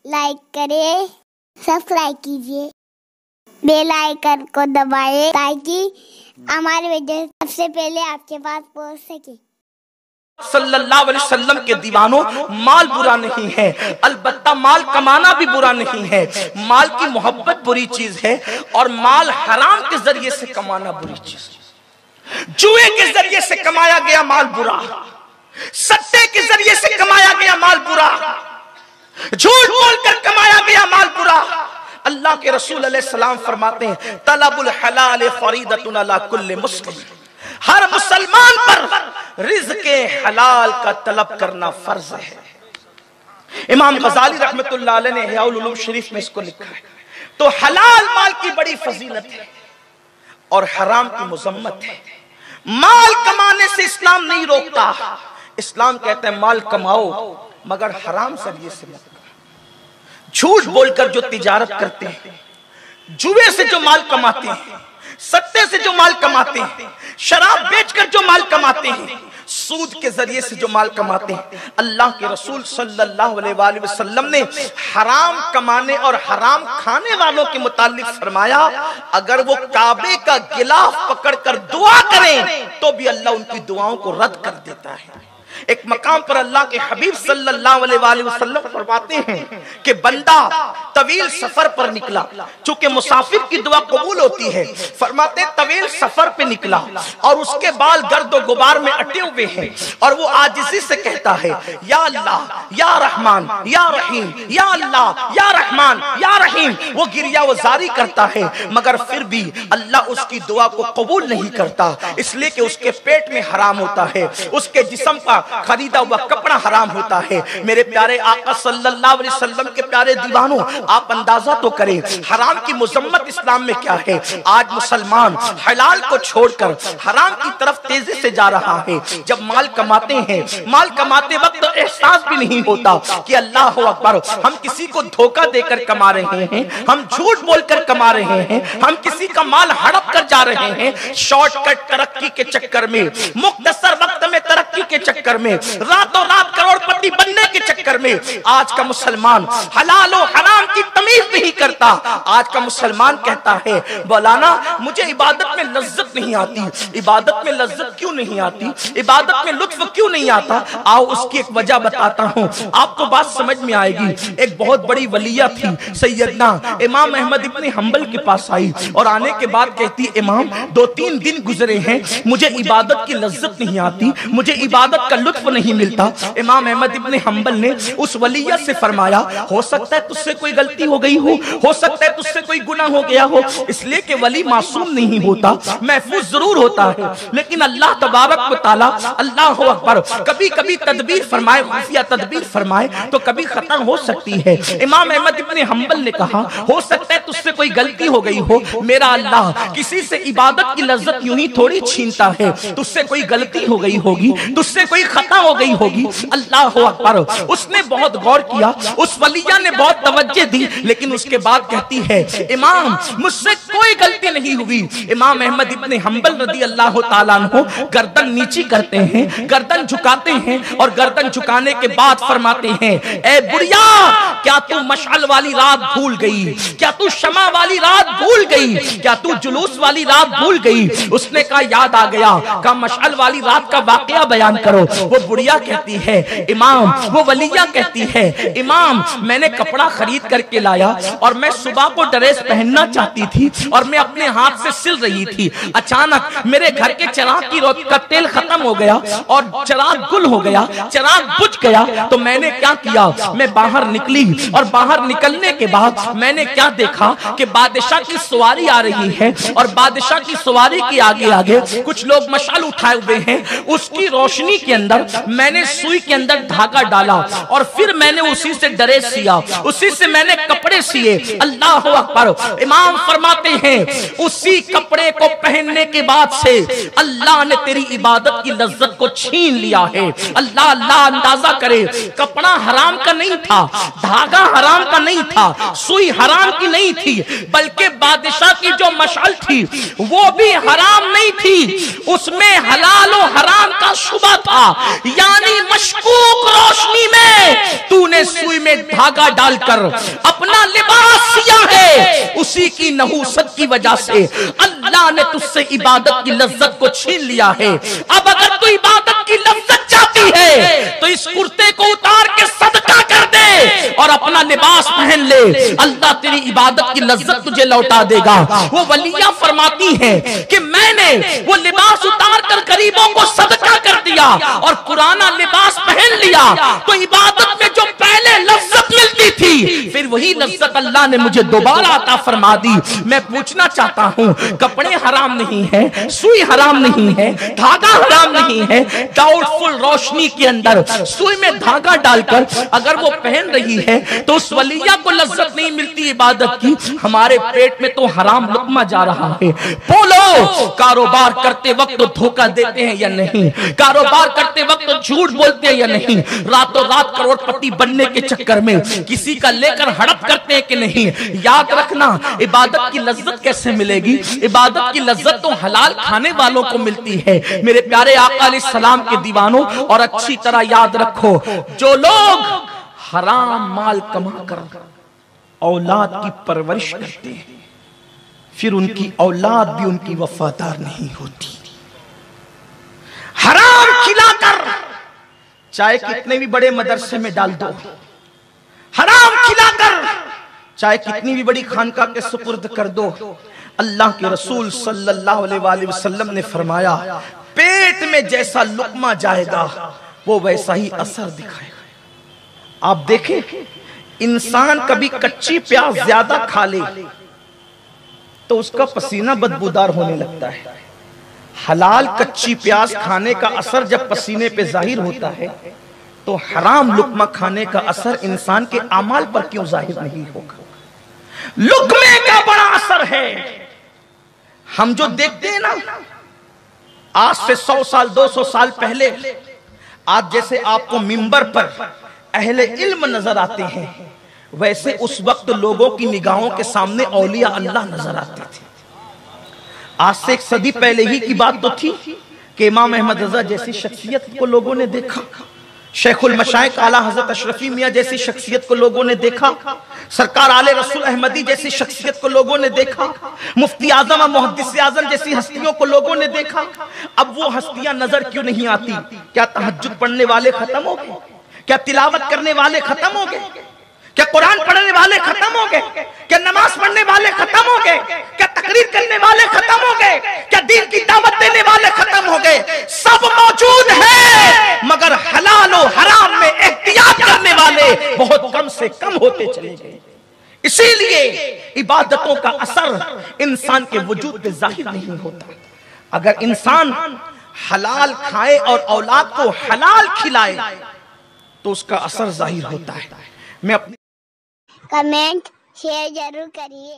Like کریں، subscribe کیجیے، bell icon کو دبائیں تاکہ ہماری ویڈیو سب سے پہلے آپ کے پاس پہنچ سکے۔ صلی اللہ علیہ وسلم کے دیوانوں، مال برا نہیں ہے، البتہ مال کمانا بھی برا نہیں ہے۔ مال کی محبت بری چیز ہے اور مال حرام کے ذریعے سے کمانا بری چیز ہے۔ جوئے کے ذریعے سے کمایا گیا مال برا، سٹے کے ذریعے سے کمایا گیا مال برا، جھوٹ بول کر کمایا گیا مال برا۔ اللہ کے رسول علیہ السلام فرماتے ہیں طلب الحلال فریضۃ علی کل مسلم، ہر مسلمان پر رزق حلال کا طلب کرنا فرض ہے۔ امام غزالی رحمت اللہ علیہ نے احیاء العلوم شریف میں اس کو لکھا ہے۔ تو حلال مال کی بڑی فضیلت ہے اور حرام کی مذمت ہے۔ مال کمانے سے اسلام نہیں روکتا، اسلام کہتا ہے مال کماؤ مگر حرام ذریعے سے مت کماؤ۔ جھوٹ بول کر جو تجارت کرتے ہیں، جوئے سے جو مال کماتے ہیں، سٹے سے جو مال کماتے ہیں، شراب بیچ کر جو مال کماتے ہیں، سود کے ذریعے سے جو مال کماتے ہیں، اللہ کے رسول صلی اللہ علیہ وآلہ وسلم نے حرام کمانے اور حرام کھانے والوں کے متعلق فرمایا اگر وہ کعبے کا غلاف پکڑ کر دعا کریں تو بھی اللہ ان کی دعاؤں کو رد کر دیتا ہے۔ ایک مقام پر اللہ کے حبیب صلی اللہ علیہ وآلہ وسلم فرماتے ہیں کہ بندہ طویل سفر پر نکلا، چونکہ مسافر کی دعا قبول ہوتی ہے، فرماتے ہیں طویل سفر پہ نکلا اور اس کے بال گرد و غبار میں اٹے ہوئے ہیں اور وہ عاجزی سے کہتا ہے یا اللہ یا رحمان یا رحیم، یا اللہ یا رحمان یا رحیم۔ وہ گریہ و زاری کرتا ہے مگر پھر بھی اللہ اس کی دعا کو قبول نہیں کرتا، اس لیے کہ اس کے پیٹ میں حرام ہوتا ہے، اس کے جسم کا خریدا ہوا کپڑا حرام ہوتا ہے۔ میرے پیارے آقا صلی اللہ علیہ وسلم کے پیارے دیوانوں، آپ اندازہ تو کریں حرام کی مذمت اسلام میں کیا ہے۔ آج مسلمان حلال کو چھوڑ کر حرام کی طرف تیزی سے جا رہا ہے۔ جب مال کماتے ہیں، مال کماتے وقت احساس بھی نہیں ہوتا کہ اللہ اکبر ہم کسی کو دھوکہ دے کر کما رہے ہیں، ہم جھوٹ بول کر کما رہے ہیں، ہم کسی کا مال ہڑپ کر جا رہے ہیں۔ شارٹ کٹ ترقی کے چکر میں، مختصر وقت میں ترقی کے چکر میں، راتوں رات کروڑ پتی بننے کے چکر میں آج کا مسلمان حلال و حرام کی تمیز نہیں کرتا۔ آج کا مسلمان کہتا ہے مولانا مجھے عبادت میں لذت نہیں آتی۔ عبادت میں لذت کیوں نہیں آتی؟ عبادت میں لطف کیوں نہیں آتا؟ آؤ اس کی ایک وجہ بتاتا ہوں، آپ کو بات سمجھ میں آئے گی۔ ایک بہت بڑی ولیہ تھی، سیدنا امام احمد ابن حنبل کے پاس آئی اور آنے کے بعد کہتی امام 2-3 دن گزرے ہیں مجھے عبادت کی لذت نہیں آتی، مجھے عبادت کا لطف نہیں ملتا۔ امام احمد ابن حنبل نے اس ولیہ سے فرمایا ہو سکتا ہے تجھ سے کوئی غلطی ہو گئی ہو سکتا ہے تجھ سے کوئی گناہ ہو گیا ہو، اس لیے کہ ولی معصوم نہیں ہوتا، محفوظ ضرور ہوتا ہے لیکن اللہ تبارک و تعالی اللہ اکبر کبھی کبھی تدبیر فرمائے، خفیہ تدبیر فرمائے تو کبھی خطا ہو سکتی ہے۔ امام احمد ابن حنبل نے کہا ہو سکتا ہے تجھ سے کوئی غلطی ہو گئی ہو، میرا اللہ کسی سے عبادت کی لذت یوں ہی تھوڑی چھینتا ہے، تجھ سے کوئی غلطی ہو گئی ہوگی، تجھ سے کوئی خطا ہو گئی ہوگی۔ اللہ اکبر اس نے بہت غور کیا، اس ولیہ نے بہت توجہ دی لیکن اس کے بعد کہتی ہے امام مجھ سے کوئی غلطی نہیں ہوئی۔ امام احمد ابن حنبل رضی اللہ تعالیٰ عنہ گردن نیچی کرتے ہیں، گردن جھکاتے ہیں اور گردن جھکانے کے بعد فرماتے ہیں اے بڑیا کیا تو مشعل والی رات بھول گئی؟ کیا تو شمع والی رات بھول گئی؟ کیا تو جلوس والی رات بھول گئی؟ اس نے کہا یاد آ گیا، کہا مشعل والی رات کا واقعہ بیان کرو۔ وہ بڑیا کہتی ہے امام، وہ ولیہ کہتی ہے امام میں نے کپڑا خرید کر کے لایا اور میں صبح کو ڈریس پہننا چاہتی تھی اور میں اپنے ہاتھ سے سل رہی تھی، اچانک میرے گھر کے چراغ کی کا تیل ختم ہو گیا اور چراغ گل ہو گیا، چراغ بجھ گیا تو میں نے کیا کیا، میں باہر نکلی اور باہر نکلنے کے بعد میں نے کیا دیکھا کہ بادشاہ کی سواری آ رہی ہے اور بادشاہ کی سواری کے آگے آگے کچھ لوگ مشعل اٹھائے ہوئے ہیں، اس کی روشنی کے اندر میں نے سوئی کے اندر دھاگا ڈالا اور پھر میں نے اسی سے ڈریس سیا، اسی سے میں نے کپڑے سیے۔ اللہ اکبر امام فرماتے ہیں اسی کپڑے کو پہننے کے بعد سے اللہ نے تیری عبادت کی لذت کو چھین لیا ہے۔ اللہ اندازہ کرے کپڑا حرام کا نہیں تھا، دھاگا دھاگا حرام کا نہیں تھا، سوئی حرام کی نہیں تھی، بلکہ بادشاہ کی جو مشعل تھی وہ بھی حرام نہیں تھی، اس میں حلال و حرام کا شبہ تھا، یعنی مشکوک روشنی میں تو نے سوئی میں دھاگا ڈال کر اپنا لباس سیا ہے، اسی کی نحوست کی وجہ سے اللہ نے تجھ سے عبادت کی لذت کو چھین لیا ہے۔ اب اگر تو عبادت کی لذت چاہتی ہے تو اس کرتے کو اتار کے صدقہ کر دے اور اپنا لباس پہن لے، اللہ تیری عبادت کی لذت تجھے لوٹا دے گا۔ وہ ولیہ فرماتی ہیں کہ میں نے وہ لباس اتار کر غریبوں کو صدقہ کر دیا اور پرانا لباس پہن لیا تو عبادت میں جو پہلے لذت ملتی تھی پھر وہی لذت اللہ نے مجھے دوبارہ عطا فرما دی۔ میں پوچھنا چاہتا ہوں، کپڑے حرام نہیں ہیں، سوئی حرام نہیں ہے، دھاگا حرام نہیں ہے، ڈاؤٹ فل روشنی کے اندر سوئی میں دھاگا ڈال کر اگر وہ پہن رہی ہے تو اس ولیہ کو لذت نہیں ملتی عبادت کی، ہمارے پیٹ میں تو حرام لقمہ جا رہا ہے۔ بولو، کاروبار کرتے وقت دھوکہ دیتے ہیں یا نہیں؟ کاروبار کرتے وقت جھوٹ بولتے ہیں یا نہیں؟ راتوں رات کروڑ پتی بننے کے چکر میں کسی کا لے کر ہڑپ کرتے ہیں کہ نہیں؟ یاد رکھنا، عبادت کی لذت کیسے ملے گی؟ عبادت کی لذت تو حلال کھانے والوں کو ملتی ہے۔ میرے پیارے آقا علیہ السلام کے دیوانوں، اور اچھی طرح یاد رکھو، جو لوگ حرام مال کما کر اولاد کی پرورش کرتے ہیں پھر ان کی اولاد بھی ان کی وفادار نہیں ہوتی۔ حرام کھلا کر چاہے کتنے بھی بڑے مدرسے میں ڈال دو، حرام کھلا کر چاہے کتنی بھی بڑی خانقاہ کے سپرد کر دو، اللہ کے رسول صلی اللہ علیہ وآلہ وسلم نے فرمایا پیٹ میں جیسا لقمہ جائے گا وہ ویسا ہی اثر دکھائے گا۔ آپ دیکھیں، انسان کبھی کچی پیاز زیادہ کھا لے تو اس کا پسینہ بدبودار ہونے لگتا ہے۔ حلال کچی پیاز کھانے کا اثر جب پسینے پہ ظاہر ہوتا ہے تو حرام لقمہ کھانے کا اثر انسان کے اعمال پر کیوں ظاہر نہیں ہوگا؟ لقمے کا بڑا اثر ہے۔ ہم جو دیکھتے ہیں نا، آج سے 100 سال 200 سال پہلے آج جیسے آپ کو منبر پر اہل علم نظر آتے ہیں، ویسے اس وقت لوگوں کی نگاہوں کے سامنے اولیاء اللہ نظر آتے تھے۔ آج سے 1 صدی پہلے ہی کی بات تو تھی کہ امام احمد رضا جیسی شخصیت کو لوگوں نے دیکھا، شیخ المشائخ اعلیٰ حضرت اشرفی میاں جیسی شخصیت کو لوگوں نے دیکھا، سرکار آل رسول احمدی جیسی شخصیت کو لوگوں نے دیکھا، مفتی اعظم و محدث اعظم جیسی ہستیوں کو لوگوں نے دیکھا۔ اب وہ ہستیاں نظر کیوں نہیں آتی؟ کیا تہجد پڑھنے والے ختم ہو گئے؟ کیا تلاوت کرنے والے ختم ہو گئے؟ کیا قرآن پڑھنے والے ختم ہو گئے؟ کیا نماز پڑھنے والے ختم ہو گئے؟ کیا تقریر کرنے والے ختم ہو گئے؟ کیا دین کی دعوت دینے والے ختم ہو گئے؟ سب موجود ہیں، مگر حلال و حرام میں احتیاط کرنے والے بہت کم سے کم ہوتے چلے گئے۔ اسی لیے عبادتوں کا اثر انسان کے وجود پہ ظاہر نہیں ہوتا۔ اگر انسان حلال کھائے اور اولاد کو حلال کھلائے تو اس کا اثر ظاہر ہوتا ہے۔ میں اپنی کمنٹ شیئر ضرور کریے۔